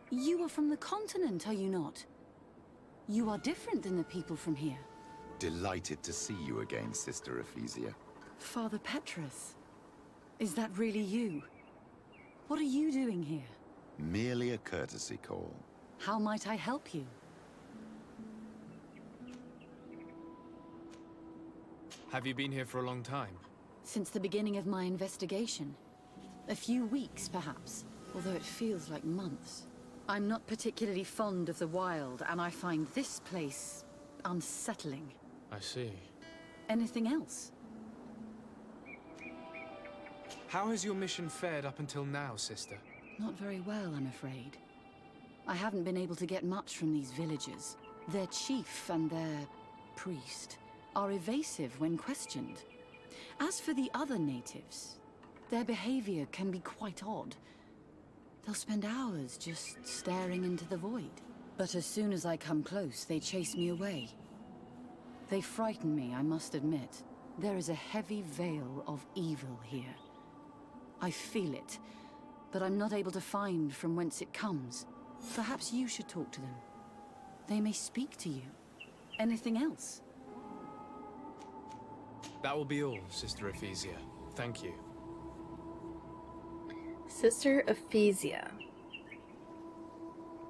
You are from the continent, are you not? You are different than the people from here. Delighted to see you again, Sister Ephesia. Father Petrus, is that really you? What are you doing here? Merely a courtesy call. How might I help you? Have you been here for a long time? Since the beginning of my investigation. A few weeks, perhaps, although it feels like months. I'm not particularly fond of the wild, and I find this place unsettling. I see. Anything else? How has your mission fared up until now, sister? Not very well, I'm afraid. I haven't been able to get much from these villagers. Their chief and their priest are evasive when questioned. As for the other natives, their behavior can be quite odd. They'll spend hours just staring into the void. But as soon as I come close, they chase me away. They frighten me, I must admit. There is a heavy veil of evil here. I feel it, but I'm not able to find from whence it comes. Perhaps you should talk to them. They may speak to you. Anything else? That will be all, Sister Ephesia. Thank you. Sister Ephesia.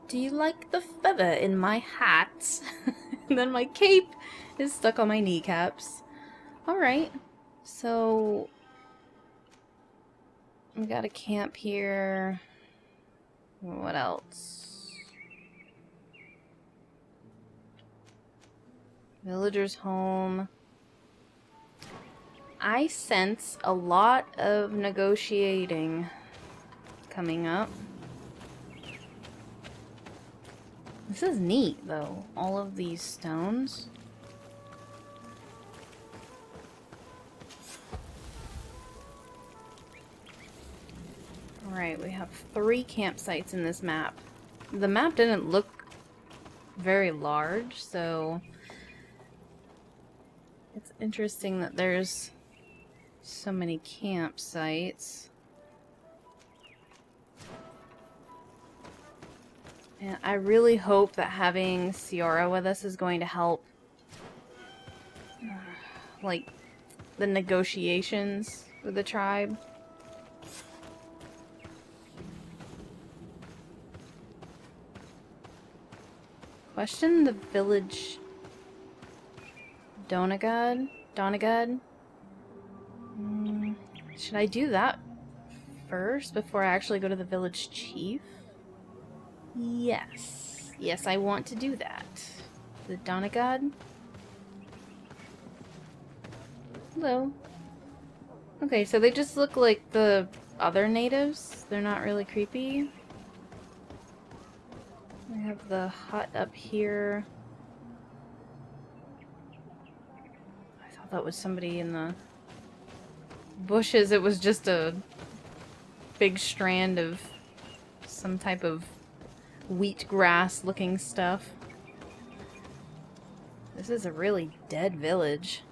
Do you like the feather in my hat? And then my cape is stuck on my kneecaps. Alright. So we got a camp here. What else? Villager's home. I sense a lot of negotiating coming up. This is neat, though. All of these stones. Alright, we have 3 campsites in this map. The map didn't look very large, so it's interesting that there's so many campsites. And I really hope that having Ciara with us is going to help, like, the negotiations with the tribe. Question the village Donagad? Should I do that first before I actually go to the village chief? Yes. Yes, I want to do that. The Donagad? Hello. Okay, so they just look like the other natives. They're not really creepy. I have the hut up here. I thought that was somebody in the bushes. It was just a big strand of some type of wheatgrass looking stuff. This is a really dead village.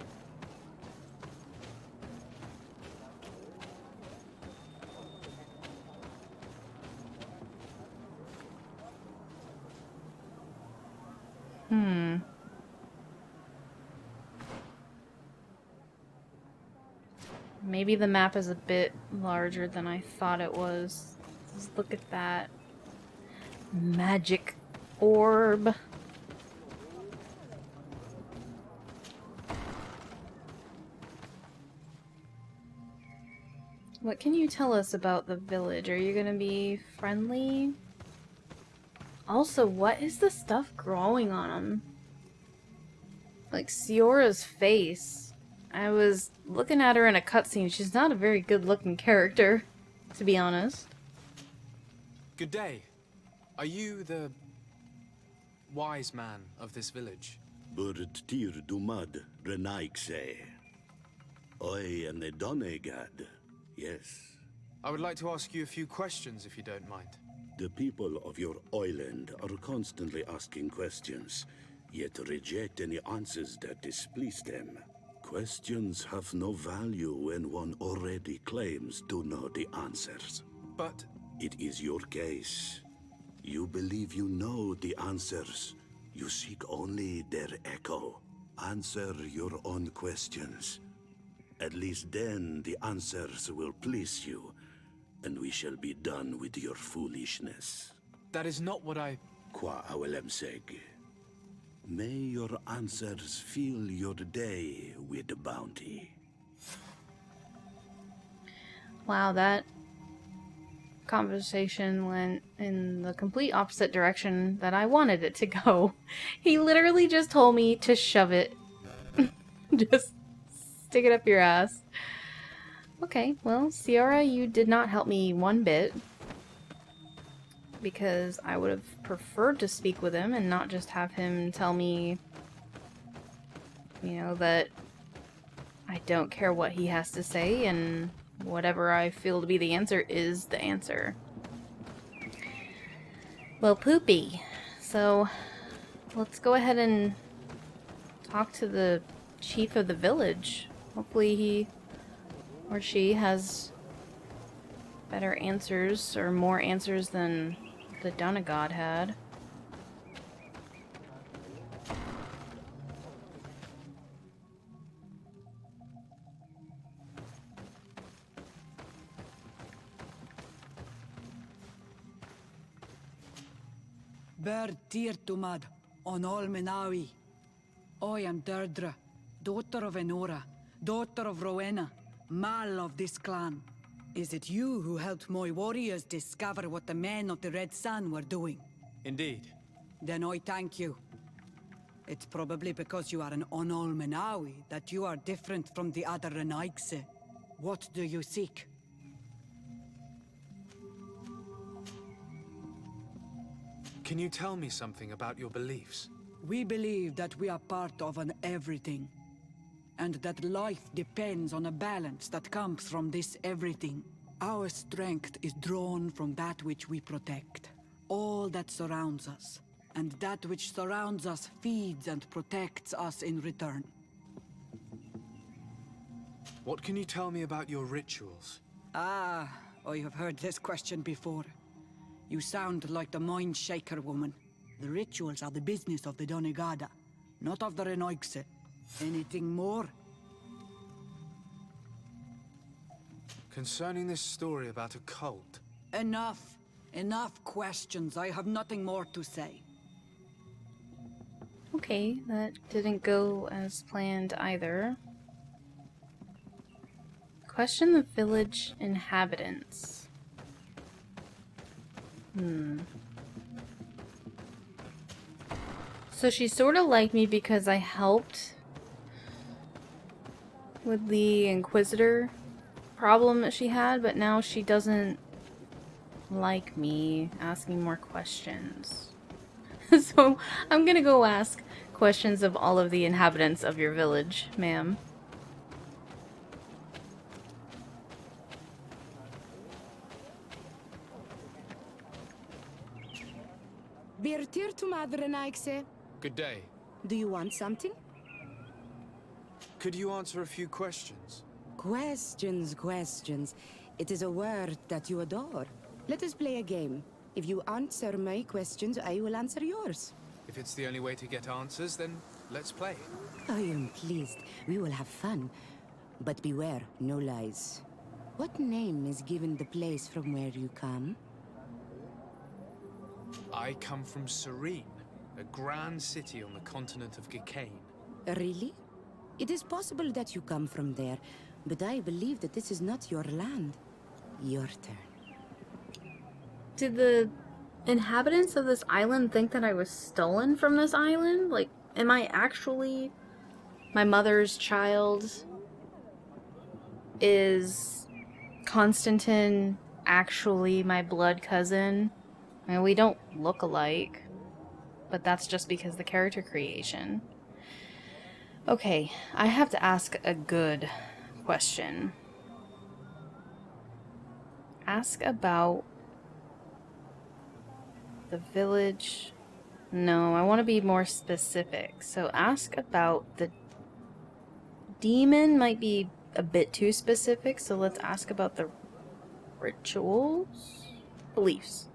Maybe the map is a bit larger than I thought it was. Let's look at that. Magic orb. What can you tell us about the village? Are you gonna be friendly? Also, what is the stuff growing on them? Like Ciara's face. I was looking at her in a cutscene. She's not a very good-looking character, to be honest. Good day. Are you the wise man of this village? Burt tir dumad renaikse. I am the Donegad. Yes. I would like to ask you a few questions, if you don't mind. The people of your island are constantly asking questions, yet reject any answers that displease them. Questions have no value when one already claims to know the answers. But It is your case. You believe you know the answers. You seek only their echo. Answer your own questions. At least then the answers will please you, and we shall be done with your foolishness. That is not what I... Qua awelem seg. May your answers fill your day with bounty. Wow, that conversation went in the complete opposite direction that I wanted it to go. He literally just told me to shove it. Just stick it up your ass. Okay, well, Ciara, you did not help me one bit. Because I would have preferred to speak with him and not just have him tell me, you know, that I don't care what he has to say and whatever I feel to be the answer is the answer. Well, poopy. So, let's go ahead and talk to the chief of the village. Hopefully he or she has better answers or more answers than the Demonical had. Bird Tirtumad on all Menawi. I am Deirdre, daughter of Enora, daughter of Rowena, Mal of this clan. Is it you who helped my warriors discover what the men of the Red Sun were doing? Indeed. Then I thank you. It's probably because you are an Onol Menawi that you are different from the other Renaigse. What do you seek? Can you tell me something about your beliefs? We believe that we are part of an everything, and that life depends on a balance that comes from this everything. Our strength is drawn from that which we protect, all that surrounds us, and that which surrounds us feeds and protects us in return. What can you tell me about your rituals? Ah, I have heard this question before. You sound like the Mind Shaker woman. The rituals are the business of the Donegada, not of the Renoigse. Anything more? Concerning this story about a cult. Enough. Enough questions. I have nothing more to say. Okay, that didn't go as planned either. Question the village inhabitants. So she sort of liked me because I helped with the Inquisitor problem that she had, but now she doesn't like me asking more questions. So I'm gonna go ask questions of all of the inhabitants of your village, ma'am. Birtir to Madre Naikse. Good day. Do you want something? Could you answer a few questions? Questions. It is a word that you adore. Let us play a game. If you answer my questions, I will answer yours. If it's the only way to get answers, then let's play. I am pleased. We will have fun. But beware, no lies. What name is given the place from where you come? I come from Serene, a grand city on the continent of Gicane. Really? It is possible that you come from there, but I believe that this is not your land. Your turn. Did the inhabitants of this island think that I was stolen from this island? Like, am I actually my mother's child? Is Constantine actually my blood cousin? I mean, we don't look alike, but that's just because the character creation. Okay, I have to ask a good question. Ask about the village. No, I want to be more specific. So ask about the demon might be a bit too specific, so let's ask about the rituals. Beliefs.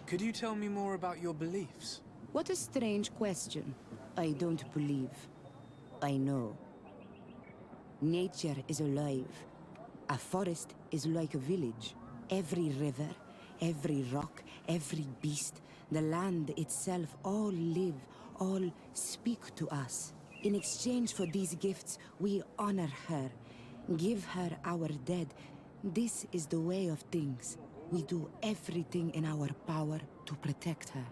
Could you tell me more about your beliefs? What a strange question. I don't believe. I know. Nature is alive. A forest is like a village. Every river, every rock, every beast, the land itself, all live, all speak to us. In exchange for these gifts, we honor her, give her our dead. This is the way of things. We do everything in our power to protect her.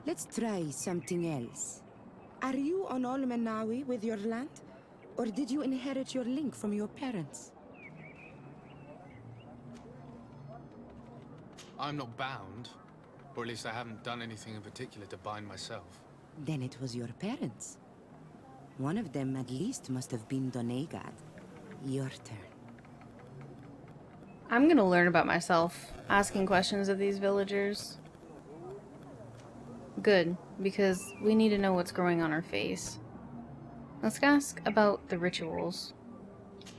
Let's try something else. Are you on Olmenawi with your land? Or did you inherit your link from your parents? I'm not bound. Or at least I haven't done anything in particular to bind myself. Then it was your parents. One of them at least must have been Donegad. Your turn. I'm gonna learn about myself, asking questions of these villagers. Good, because we need to know what's growing on her face. Let's ask about the rituals.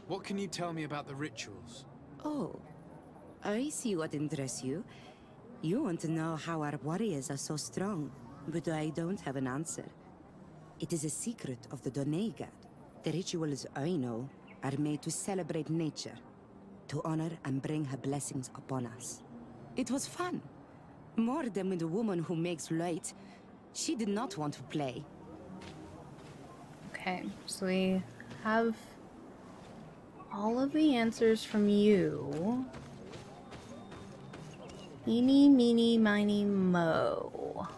What can you tell me about the rituals? Oh, I see what interests you. You want to know how our warriors are so strong, but I don't have an answer. It is a secret of the Donegad. The rituals I know are made to celebrate nature, to honor and bring her blessings upon us. It was fun. More than with the woman who makes light. She did not want to play. Okay, so we have all of the answers from you. Eeny, meeny, miny, mo.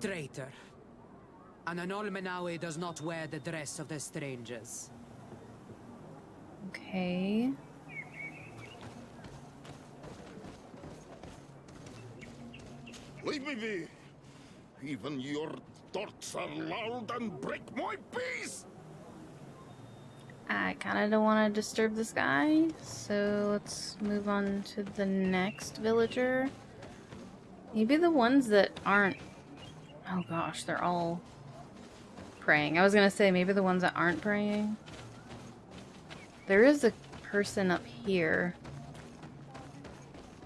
Traitor. An Olmenawi does not wear the dress of the strangers. Okay. Leave me be! Even your thoughts are loud and break my peace! I kind of don't want to disturb this guy, so let's move on to the next villager. Maybe the ones that aren't... Oh gosh, they're all praying. I was gonna say maybe the ones that aren't praying. There is a person up here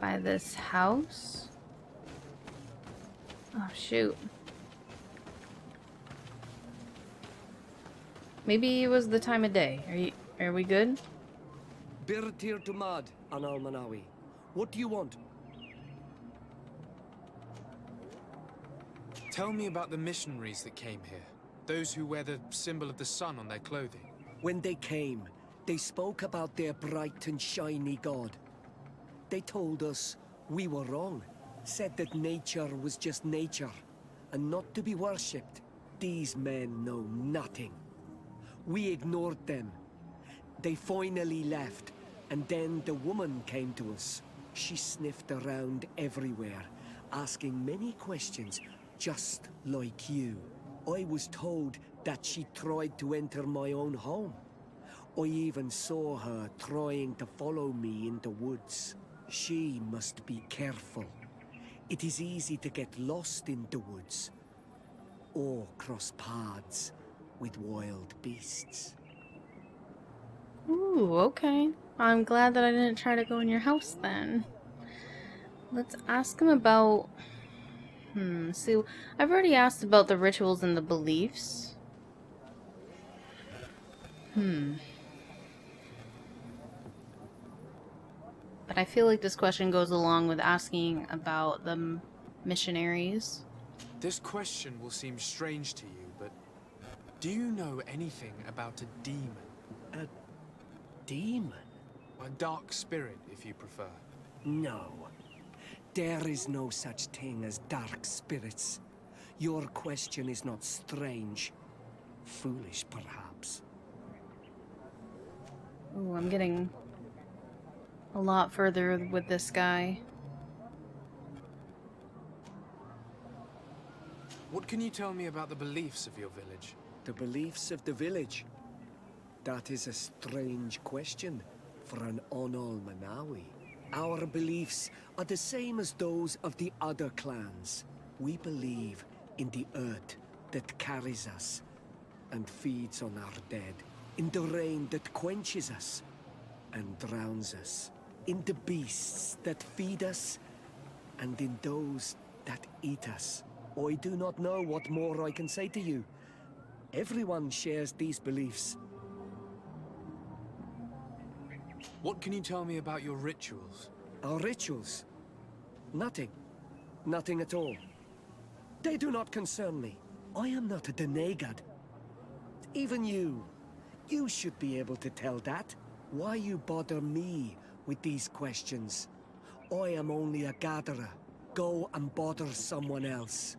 by this house. Oh shoot. Maybe it was the time of day. Are we good? Birtir to Mad, an Almanawi. What do you want? Tell me about the missionaries that came here. Those who wear the symbol of the sun on their clothing. When they came, they spoke about their bright and shiny god. They told us we were wrong. Said that nature was just nature, and not to be worshipped. These men know nothing. We ignored them. They finally left, and then the woman came to us. She sniffed around everywhere, asking many questions, just like you. I was told that she tried to enter my own home. I even saw her trying to follow me in the woods. She must be careful. It is easy to get lost in the woods, or cross paths with wild beasts. Ooh, okay. I'm glad that I didn't try to go in your house then. Let's ask him about... see, I've already asked about the rituals and the beliefs. But I feel like this question goes along with asking about the missionaries. This question will seem strange to you, but do you know anything about a demon? A demon? A dark spirit, if you prefer. No. There is no such thing as dark spirits. Your question is not strange. Foolish, perhaps. Ooh, I'm getting a lot further with this guy. What can you tell me about the beliefs of your village? The beliefs of the village? That is a strange question for an Onol Manawi. Our beliefs are the same as those of the other clans. We believe in the earth that carries us and feeds on our dead, in the rain that quenches us and drowns us, in the beasts that feed us and in those that eat us. I do not know what more I can say to you. Everyone shares these beliefs. What can you tell me about your rituals? Our rituals? Nothing. Nothing at all. They do not concern me. I am not a denegad. Even you. You should be able to tell that. Why you bother me with these questions? I am only a gatherer. Go and bother someone else.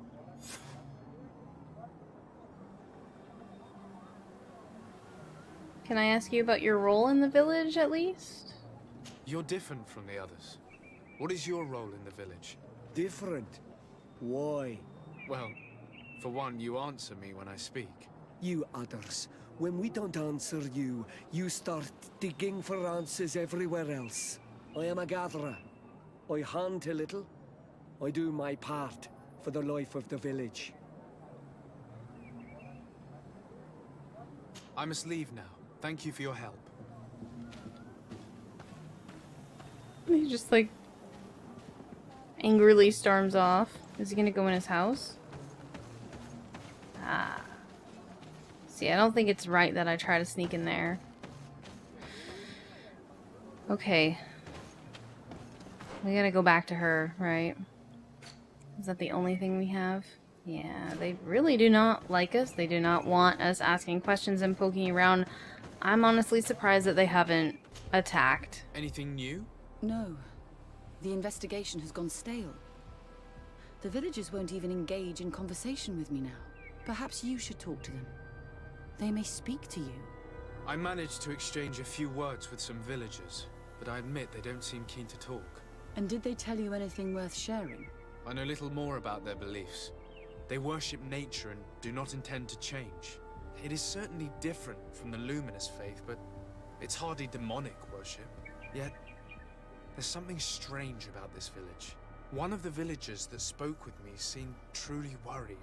Can I ask you about your role in the village, at least? You're different from the others. What is your role in the village? Different? Why? Well, for one, you answer me when I speak. You others, when we don't answer you, you start digging for answers everywhere else. I am a gatherer. I hunt a little. I do my part for the life of the village. I must leave now. Thank you for your help. He just, like, angrily storms off. Is he gonna go in his house? Ah. See, I don't think it's right that I try to sneak in there. Okay. We gotta go back to her, right? Is that the only thing we have? Yeah, they really do not like us. They do not want us asking questions and poking around. I'm honestly surprised that they haven't attacked. Anything new? No. The investigation has gone stale. The villagers won't even engage in conversation with me now. Perhaps you should talk to them. They may speak to you. I managed to exchange a few words with some villagers, but I admit they don't seem keen to talk. And did they tell you anything worth sharing? I know little more about their beliefs. They worship nature and do not intend to change. It is certainly different from the luminous faith, but it's hardly demonic worship. Yet, there's something strange about this village. One of the villagers that spoke with me seemed truly worried.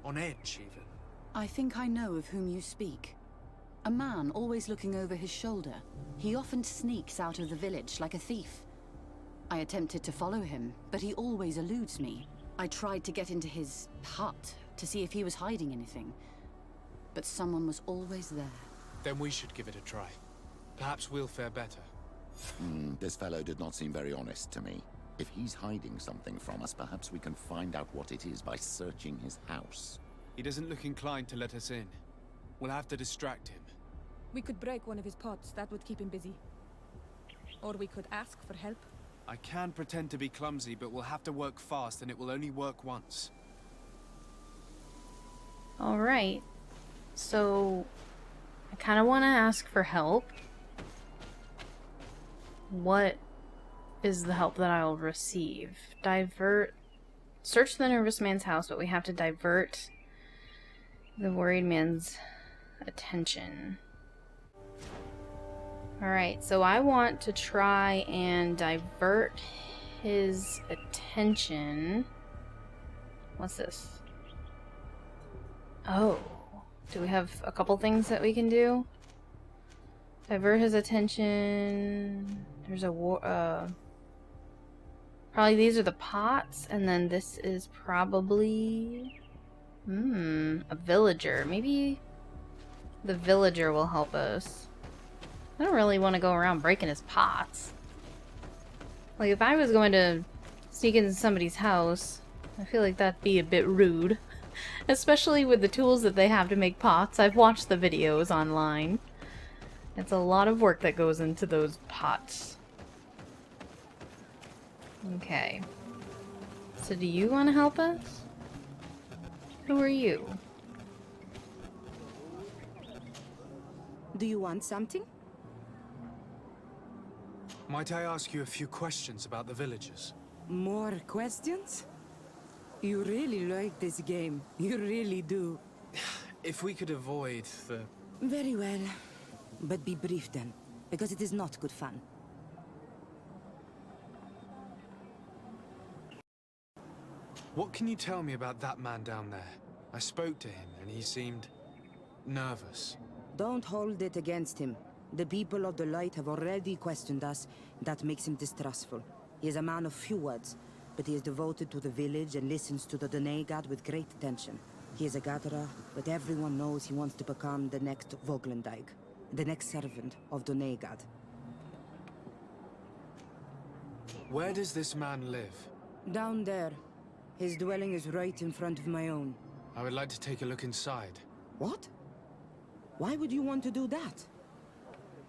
On edge, even. I think I know of whom you speak. A man always looking over his shoulder. He often sneaks out of the village like a thief. I attempted to follow him, but he always eludes me. I tried to get into his hut to see if he was hiding anything, but someone was always there. Then we should give it a try. Perhaps we'll fare better. This fellow did not seem very honest to me. If he's hiding something from us, perhaps we can find out what it is by searching his house. He doesn't look inclined to let us in. We'll have to distract him. We could break one of his pots. That would keep him busy. Or we could ask for help. I can pretend to be clumsy, but we'll have to work fast, and it will only work once. Alright. So, I kind of want to ask for help. What is the help that I'll receive? Search the nervous man's house, but we have to divert the worried man's attention. Alright, so I want to try and divert his attention. What's this? Oh. Do we have a couple things that we can do? Divert his attention. There's a probably these are the pots, and then this is probably a villager. Maybe the villager will help us. I don't really want to go around breaking his pots. Like, if I was going to sneak into somebody's house, I feel like that'd be a bit rude. Especially with the tools that they have to make pots. I've watched the videos online. It's a lot of work that goes into those pots. Okay. So do you want to help us? Who are you? Do you want something? Might I ask you a few questions about the villagers? More questions? You really like this game. You really do. If we could avoid the... Very well. But be brief then, because it is not good fun. What can you tell me about that man down there? I spoke to him and he seemed nervous. Don't hold it against him. The people of the light have already questioned us. That makes him distrustful. He is a man of few words. but he is devoted to the village and listens to the Dene god with great attention. He is a gatherer, but everyone knows he wants to become the next Voglendyke, the next servant of Dene god. Where does this man live? Down there. His dwelling is right in front of my own. I would like to take a look inside. What? Why would you want to do that?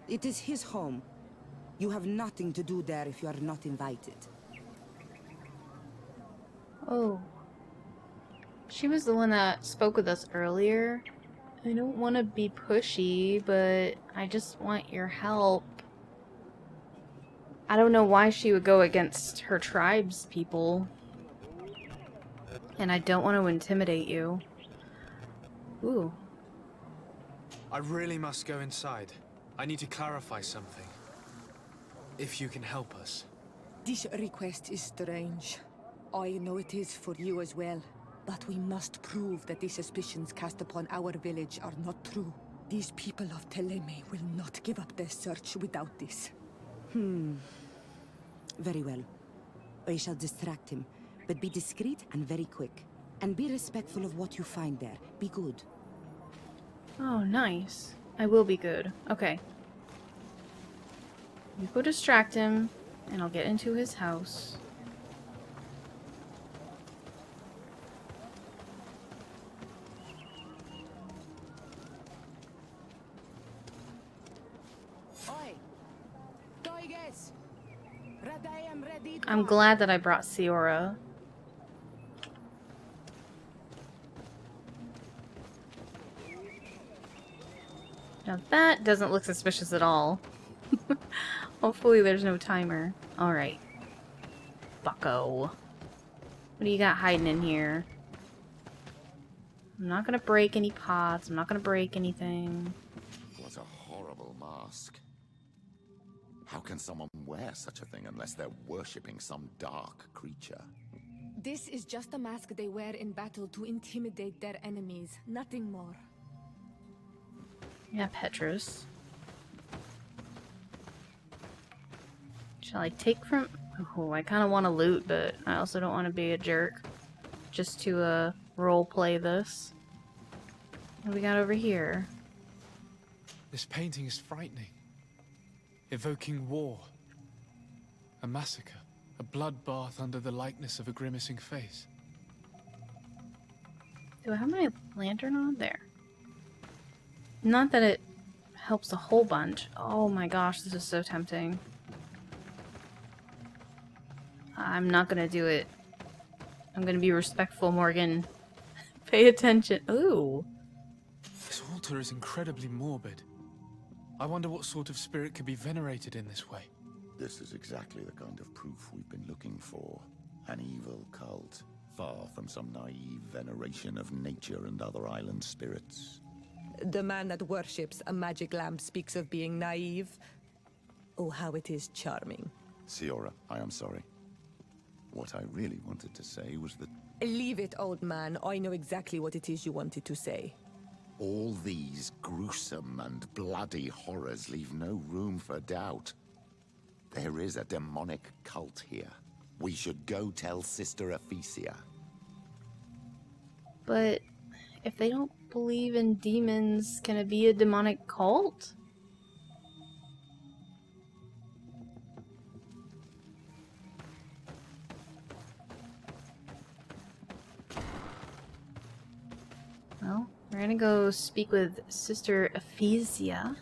It is his home. You have nothing to do there if you are not invited. Oh. She was the one that spoke with us earlier. I don't want to be pushy, but I just want your help. I don't know why she would go against her tribe's people. And I don't want to intimidate you. Ooh. I really must go inside. I need to clarify something. If you can help us. This request is strange. I know it is for you as well. But we must prove that the suspicions cast upon our village are not true. These people of Teleme will not give up their search without this. Very well. I shall distract him, but be discreet and very quick. And be respectful of what you find there. Be good. Oh, nice. I will be good. Okay. You go distract him, and I'll get into his house. I'm glad that I brought Siora. Now that doesn't look suspicious at all. Hopefully there's no timer. Alright. Bucko. What do you got hiding in here? I'm not gonna break any pots. I'm not gonna break anything. What a horrible mask. How can someone wear such a thing unless they're worshipping some dark creature? This is just a mask they wear in battle to intimidate their enemies, nothing more. Yeah, Petrus. Shall I take from... Oh, I kind of want to loot, but I also don't want to be a jerk. Just to, roleplay this. What do we got over here? This painting is frightening. Evoking war. A massacre. A bloodbath under the likeness of a grimacing face. Do I have my lantern on? There. Not that it helps a whole bunch. Oh my gosh, this is so tempting. I'm not gonna do it. I'm gonna be respectful, Morgan. Pay attention. Ooh. This altar is incredibly morbid. I wonder what sort of spirit could be venerated in this way. This is exactly the kind of proof we've been looking for. An evil cult, far from some naive veneration of nature and other island spirits. The man that worships a magic lamp speaks of being naive. Oh, how it is charming. Siora, I am sorry. What I really wanted to say was that... Leave it, old man. I know exactly what it is you wanted to say. all these gruesome and bloody horrors leave no room for doubt. There is a demonic cult here. We should go tell Sister Ephesia. But if they don't believe in demons, can it be a demonic cult? Well, we're gonna go speak with Sister Ephesia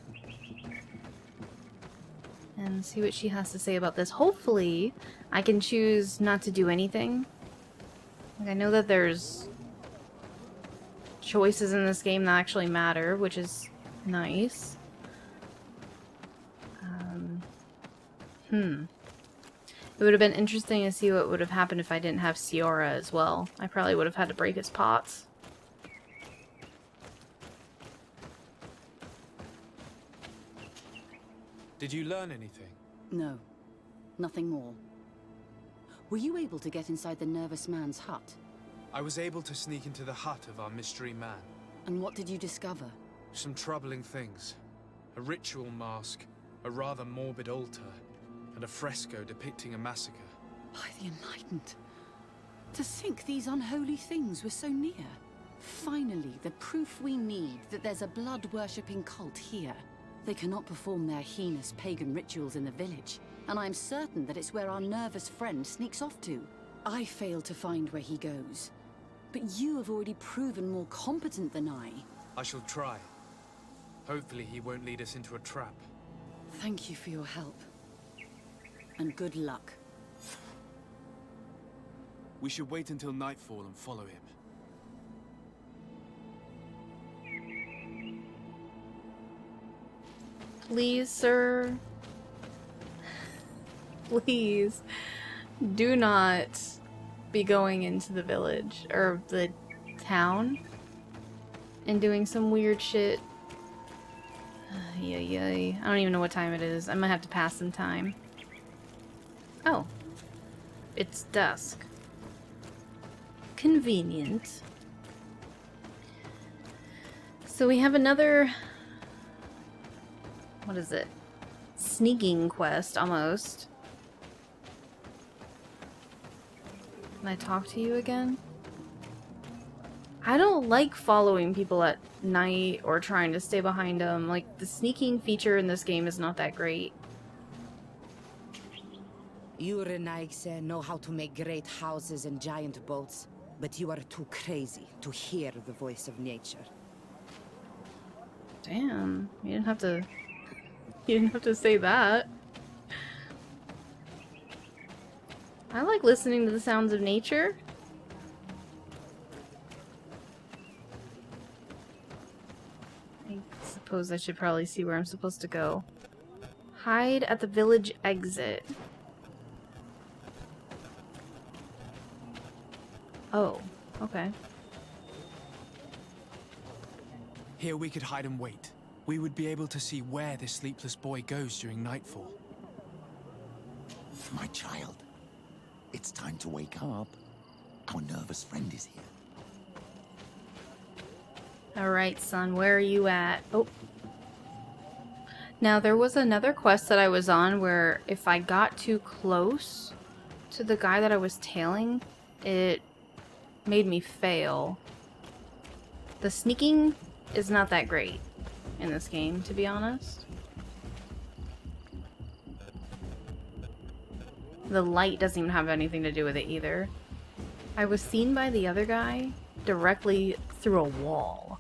and see what she has to say about this. Hopefully, I can choose not to do anything. Like, I know that there's choices in this game that actually matter, which is nice. It would have been interesting to see what would have happened if I didn't have Siora as well. I probably would have had to break his pots. Did you learn anything? No. Nothing more. Were you able to get inside the nervous man's hut? I was able to sneak into the hut of our mystery man. And what did you discover? Some troubling things. A ritual mask, a rather morbid altar, and a fresco depicting a massacre. By the Enlightened. To think these unholy things were so near. Finally, the proof we need that there's a blood-worshipping cult here. They cannot perform their heinous pagan rituals in the village, and I'm certain that it's where our nervous friend sneaks off to. I failed to find where he goes. But you have already proven more competent than I. I shall try. Hopefully he won't lead us into a trap. Thank you for your help. And good luck. We should wait until nightfall and follow him. Please, sir. Please. Do not be going into the village, or the town, and doing some weird shit. I don't even know what time it is. I might have to pass some time. Oh. It's dusk. Convenient. So we have another... What is it? Sneaking quest, almost. Can I talk to you again? I don't like following people at night or trying to stay behind them. Like, the sneaking feature in this game is not that great. You Renaigse know how to make great houses and giant boats, but you are too crazy to hear the voice of nature. Damn, you didn't have to... You didn't have to say that. I like listening to the sounds of nature. I suppose I should probably see where I'm supposed to go. Hide at the village exit. Oh, okay. Here we could hide and wait. We would be able to see where this sleepless boy goes during nightfall. My child, it's time to wake up. Our nervous friend is here. Alright, son, where are you at? Oh. Now, there was another quest that I was on where if I got too close to the guy that I was tailing, it made me fail. The sneaking is not that great in this game, to be honest. The light doesn't even have anything to do with it either. I was seen by the other guy directly through a wall.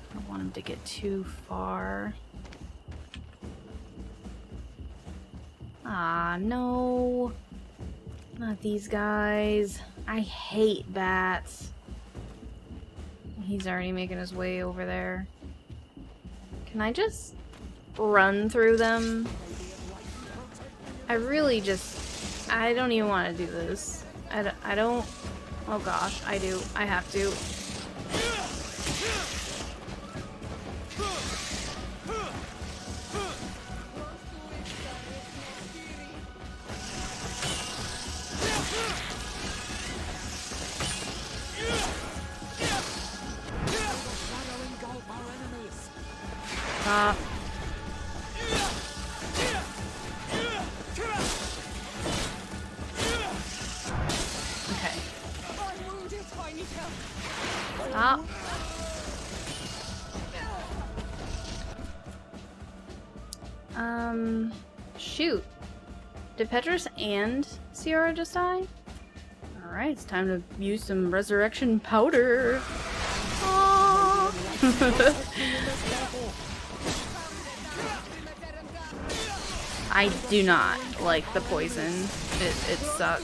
I don't want him to get too far. Ah, no. Not these guys. I hate bats. He's already making his way over there. Can I just run through them? I really just... I don't even want to do this. I don't... Oh gosh, I do. I have to. Stop. Okay. Stop. Shoot. Did Petrus and Sierra just die? Alright, it's time to use some resurrection powder. I do not like the poison. It sucks.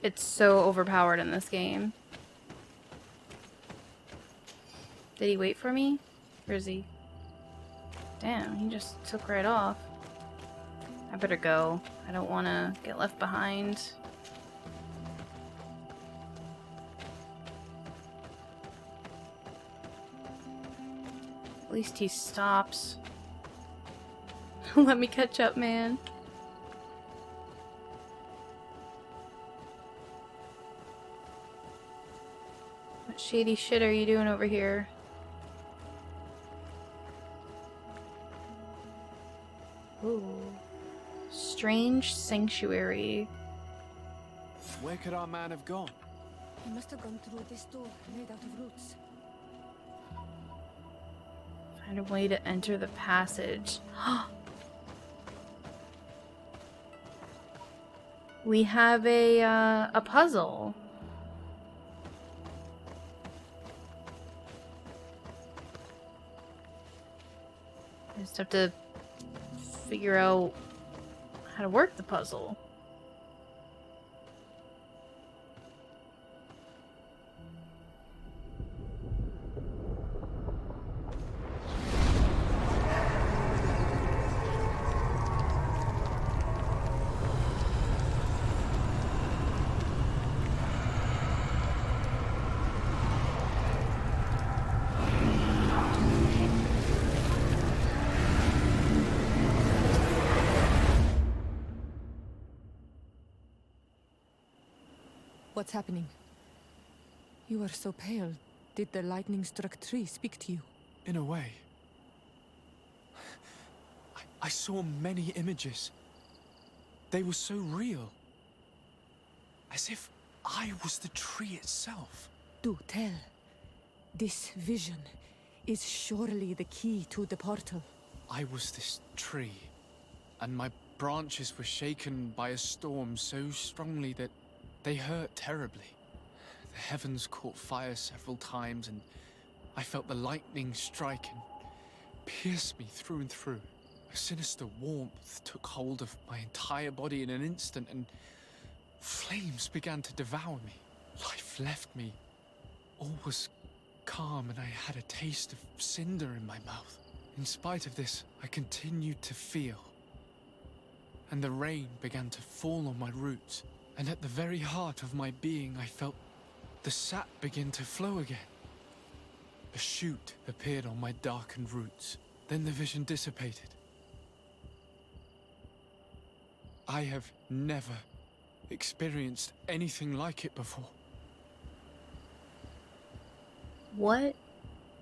It's so overpowered in this game. Did he wait for me? Or is he... Damn, he just took right off. I better go. I don't want to get left behind. At least he stops. Let me catch up, man. What shady shit are you doing over here? Ooh. Strange sanctuary. Where could our man have gone? He must have gone through this door, made out of roots. Find a way to enter the passage. We have a puzzle. I just have to figure out how to work the puzzle. What's happening? You are so pale. Did the lightning-struck tree speak to you? In a way. I saw many images. They were so real. As if I was the tree itself. Do tell. This vision is surely the key to the portal. I was this tree, and my branches were shaken by a storm so strongly that they hurt terribly. The heavens caught fire several times, and I felt the lightning strike and pierce me through and through. A sinister warmth took hold of my entire body in an instant, and flames began to devour me. Life left me. All was calm, and I had a taste of cinder in my mouth. In spite of this, I continued to feel. And the rain began to fall on my roots. And at the very heart of my being, I felt the sap begin to flow again. A shoot appeared on my darkened roots. Then the vision dissipated. I have never experienced anything like it before. What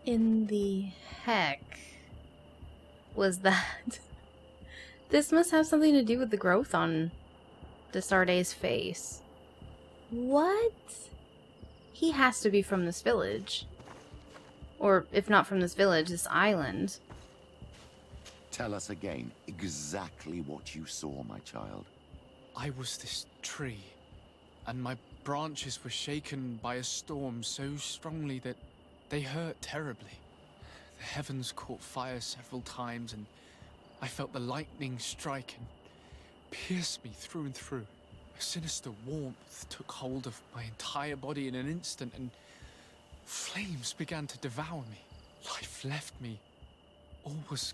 in the heck was that? This must have something to do with the growth on Desarde's face. What? He has to be from this village. Or, if not from this village, this island. Tell us again exactly what you saw, my child. I was this tree, and my branches were shaken by a storm so strongly that they hurt terribly. The heavens caught fire several times, and I felt the lightning strike and pierce me through and through. A sinister warmth took hold of my entire body in an instant, and flames began to devour me. Life left me. All was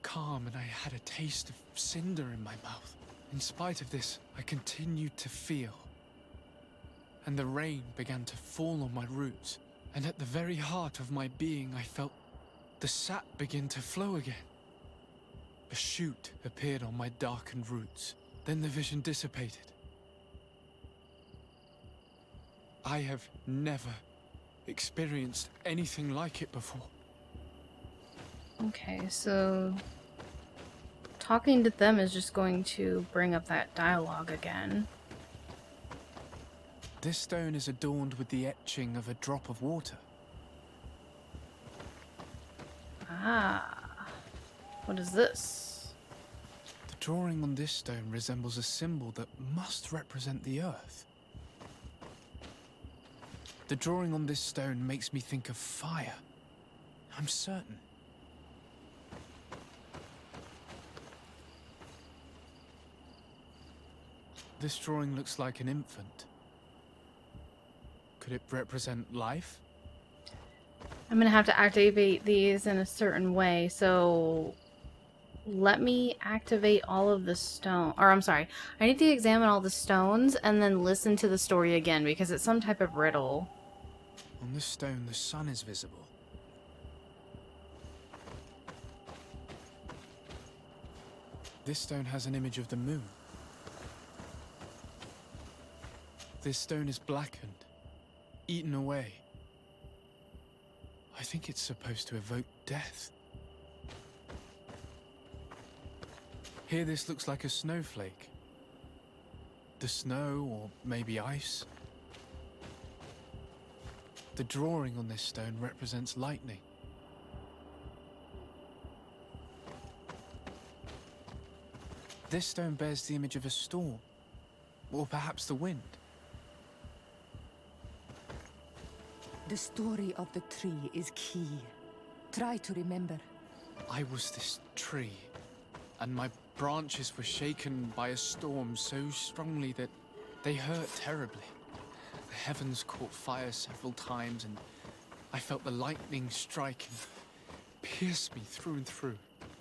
calm, and I had a taste of cinder in my mouth. In spite of this, I continued to feel. And the rain began to fall on my roots, and at the very heart of my being, I felt the sap begin to flow again. A shoot appeared on my darkened roots. Then the vision dissipated. I have never experienced anything like it before. Okay, so talking to them is just going to bring up that dialogue again. This stone is adorned with the etching of a drop of water. Ah. What is this? The drawing on this stone resembles a symbol that must represent the earth. The drawing on this stone makes me think of fire. I'm certain. This drawing looks like an infant. Could it represent life? I'm gonna have to activate these in a certain way, so let me activate all of the stone, or I'm sorry, I need to examine all the stones and then listen to the story again because it's some type of riddle. On this stone, the sun is visible. This stone has an image of the moon. This stone is blackened, eaten away. I think it's supposed to evoke death. Here this looks like a snowflake. The snow, or maybe ice. The drawing on this stone represents lightning. This stone bears the image of a storm, or perhaps the wind. The story of the tree is key. Try to remember. I was this tree, and my branches were shaken by a storm so strongly that they hurt terribly. The heavens caught fire several times, and I felt the lightning strike and pierce me through and through.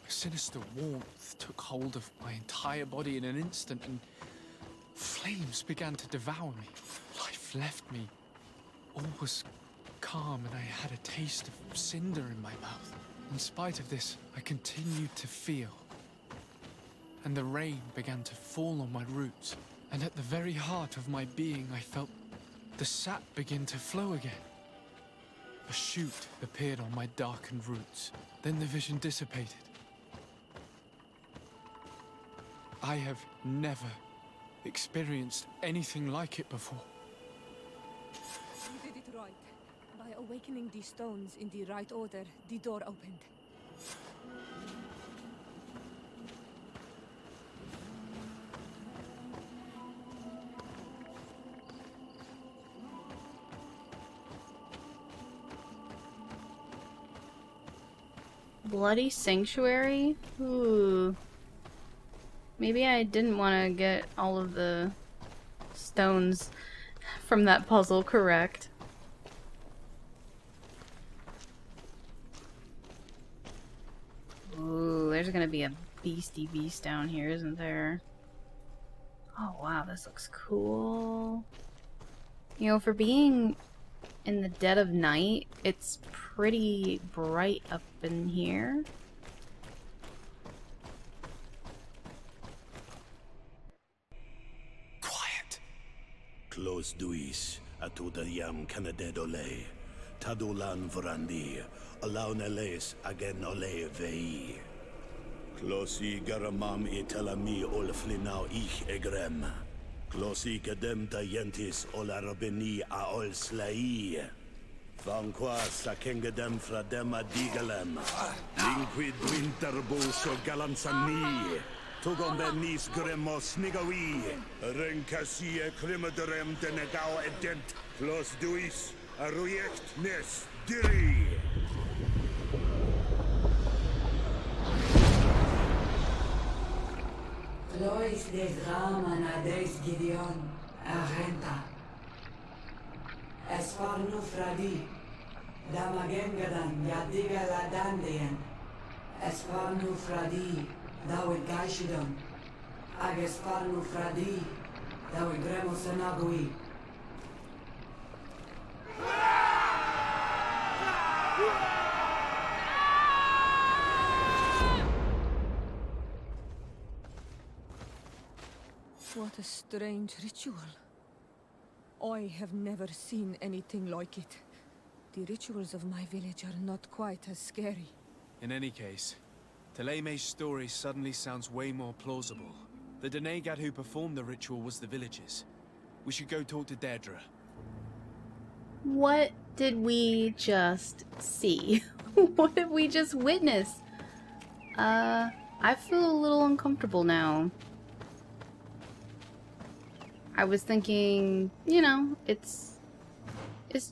A sinister warmth took hold of my entire body in an instant, and flames began to devour me. Life left me. All was calm, and I had a taste of cinder in my mouth. In spite of this, I continued to feel. And the rain began to fall on my roots, and at the very heart of my being, I felt the sap begin to flow again. A shoot appeared on my darkened roots. Then the vision dissipated. I have never experienced anything like it before. You did it right. By awakening these stones in the right order, the door opened. Bloody Sanctuary? Ooh. Maybe I didn't want to get all of the stones from that puzzle correct. Ooh, there's gonna be a beastie beast down here, isn't there? Oh wow, this looks cool. You know, for being in the dead of night, it's pretty bright up in here. Quiet. Close duis, atuda yam canadedole, tadulan vrandi, alauneles agen ole vei. Closi garamam italami olflinau ich egrem. Closi cadem tayentis olarabeni a ol slai. Vanqua sakengedem fradem adigalem. Linquid winterbuso galansani. Tugombenis gremos nigawi. Rencasie crimaderem denegao edent. Clos duis aruject nes diri. Lois des Raman ades Gideon, Arenta. Esfarnu Fradi, Damagengadan, Yadiga Ladandian. Esfarnu Fradi, Dawi Gaishidon. Agesfarnu Fradi, Dawi Gremosanagui. What a strange ritual. I have never seen anything like it. The rituals of my village are not quite as scary. In any case, Teleme's story suddenly sounds way more plausible. The Denegad who performed the ritual was the villagers. We should go talk to Deirdre. What did we just see? What did we just witness? I feel a little uncomfortable now. I was thinking, you know, it's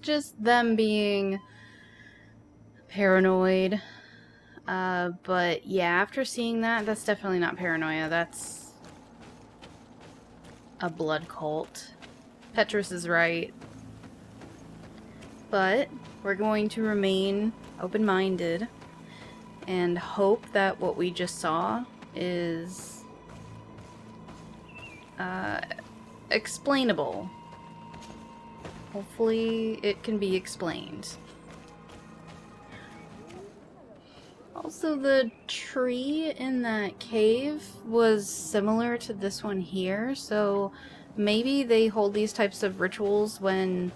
just them being paranoid. But yeah, after seeing that, that's definitely not paranoia. That's a blood cult. Petrus is right. But we're going to remain open-minded and hope that what we just saw is explainable. Hopefully it can be explained. Also, the tree in that cave was similar to this one here, so maybe they hold these types of rituals when,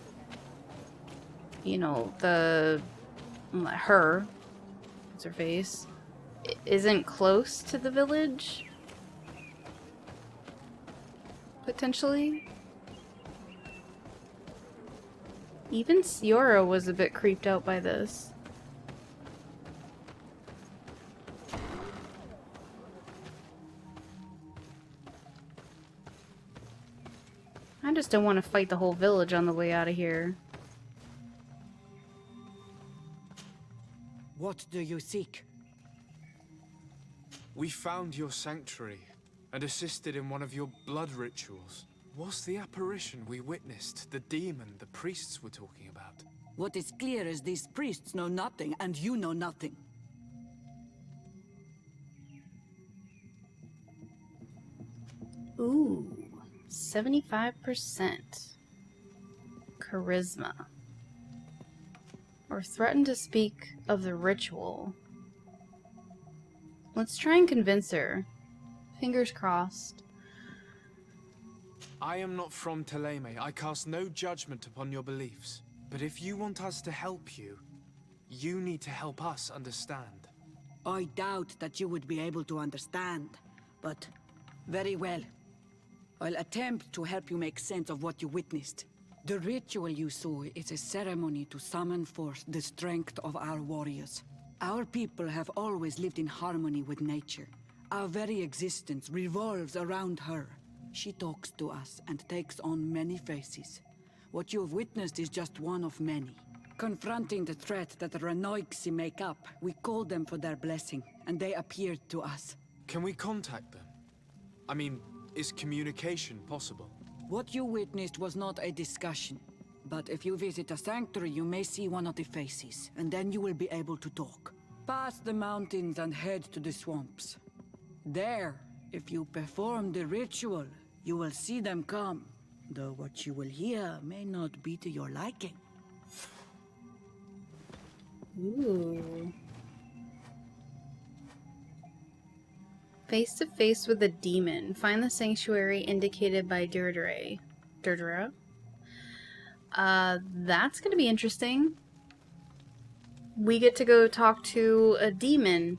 you know, her, what's her face, isn't close to the village? Potentially? Even Siora was a bit creeped out by this. I just don't want to fight the whole village on the way out of here. What do you seek? We found your sanctuary and assisted in one of your blood rituals. Was the apparition we witnessed the demon the priests were talking about? What is clear is these priests know nothing, and you know nothing. Ooh, 75%. Charisma. Or threaten to speak of the ritual. Let's try and convince her. Fingers crossed. I am not from Teleme. I cast no judgment upon your beliefs. But if you want us to help you, you need to help us understand. I doubt that you would be able to understand, but very well. I'll attempt to help you make sense of what you witnessed. The ritual you saw is a ceremony to summon forth the strength of our warriors. Our people have always lived in harmony with nature. Our very existence revolves around her. She talks to us and takes on many faces. What you have witnessed is just one of many. Confronting the threat that the Renoixi make up, we called them for their blessing, and they appeared to us. Can we contact them? I mean, is communication possible? What you witnessed was not a discussion. But if you visit a sanctuary, you may see one of the faces, and then you will be able to talk. Pass the mountains and head to the swamps. There, if you perform the ritual, you will see them come. Though what you will hear may not be to your liking. Ooh. Face to face with a demon. Find the sanctuary indicated by Durdere. Durdera? That's gonna be interesting. We get to go talk to a demon